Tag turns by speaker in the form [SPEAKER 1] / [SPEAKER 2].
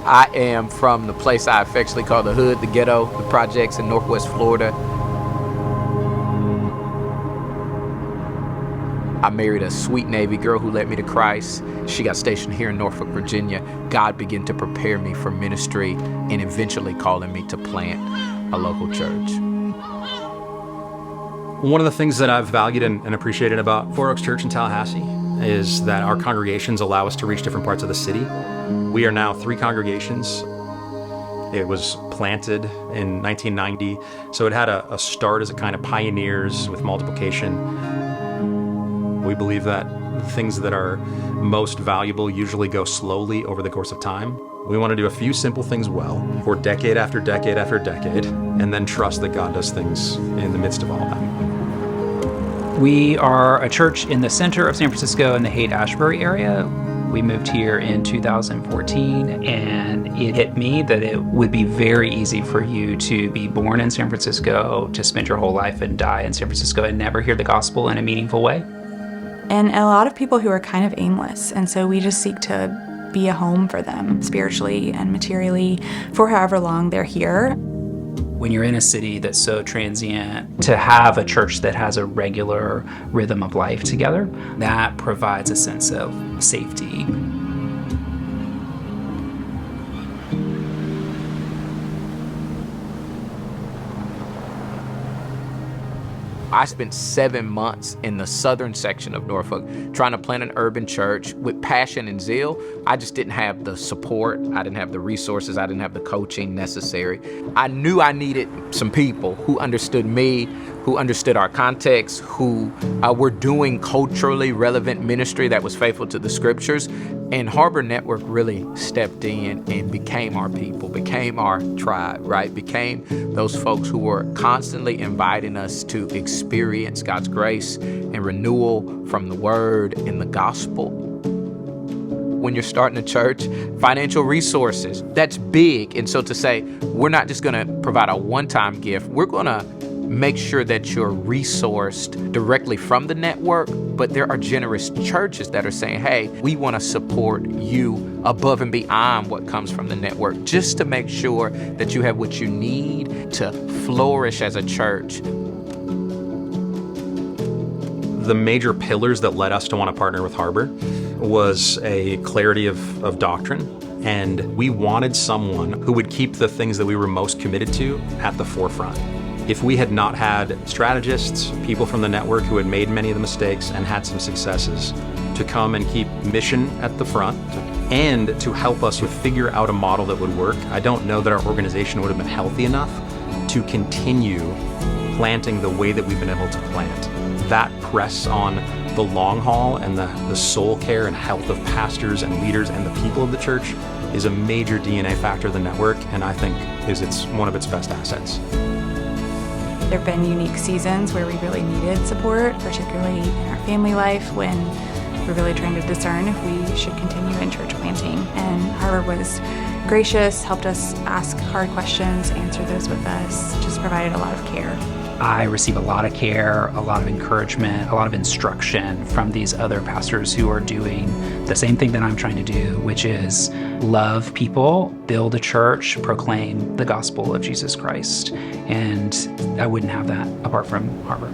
[SPEAKER 1] I am from the place I affectionately call the hood, the ghetto, the projects in Northwest Florida. I married a sweet Navy girl who led me to Christ. She got stationed here in Norfolk, Virginia. God began to prepare me for ministry and eventually calling me to plant a local church.
[SPEAKER 2] One of the things that I've valued and appreciated about Four Oaks Church in Tallahassee is that our congregations allow us to reach different parts of the city. We are now 3 congregations. It was planted in 1990, so it had a start as a kind of pioneers with multiplication. We believe that things that are most valuable usually go slowly over the course of time. We want to do a few simple things well for decade after decade after decade, and then trust that God does things in the midst of all that.
[SPEAKER 3] We are a church in the center of San Francisco in the Haight-Ashbury area. We moved here in 2014, and it hit me that it would be very easy for you to be born in San Francisco, to spend your whole life and die in San Francisco and never hear the gospel in a meaningful way.
[SPEAKER 4] And a lot of people who are kind of aimless, and so we just seek to be a home for them spiritually and materially for however long they're here.
[SPEAKER 3] When you're in a city that's so transient, to have a church that has a regular rhythm of life together, that provides a sense of safety.
[SPEAKER 1] I spent 7 months in the southern section of Norfolk trying to plant an urban church with passion and zeal. I just didn't have the support. I didn't have the resources. I didn't have the coaching necessary. I knew I needed some people who understood me, who understood our context, who were doing culturally relevant ministry that was faithful to the scriptures. And Harbor Network really stepped in and became our people, became our tribe, right? Became those folks who were constantly inviting us to experience God's grace and renewal from the word and the gospel. When you're starting a church, financial resources, that's big. And so to say, we're not just gonna provide a one-time gift, we're gonna make sure that you're resourced directly from the network, but there are generous churches that are saying, hey, we want to support you above and beyond what comes from the network, just to make sure that you have what you need to flourish as a church.
[SPEAKER 2] The major pillars that led us to want to partner with Harbor was a clarity of doctrine, and we wanted someone who would keep the things that we were most committed to at the forefront. If we had not had strategists, people from the network who had made many of the mistakes and had some successes, to come and keep mission at the front and to help us to figure out a model that would work, I don't know that our organization would have been healthy enough to continue planting the way that we've been able to plant. That press on the long haul and the soul care and health of pastors and leaders and the people of the church is a major DNA factor of the network, and I think it's one of its best assets.
[SPEAKER 4] There have been unique seasons where we really needed support, particularly in our family life when we're really trying to discern if we should continue in church planting. And Harbor was gracious, helped us ask hard questions, answer those with us, just provided a lot of care.
[SPEAKER 3] I receive a lot of care, a lot of encouragement, a lot of instruction from these other pastors who are doing the same thing that I'm trying to do, which is love people, build a church, proclaim the gospel of Jesus Christ. And I wouldn't have that apart from Harbor.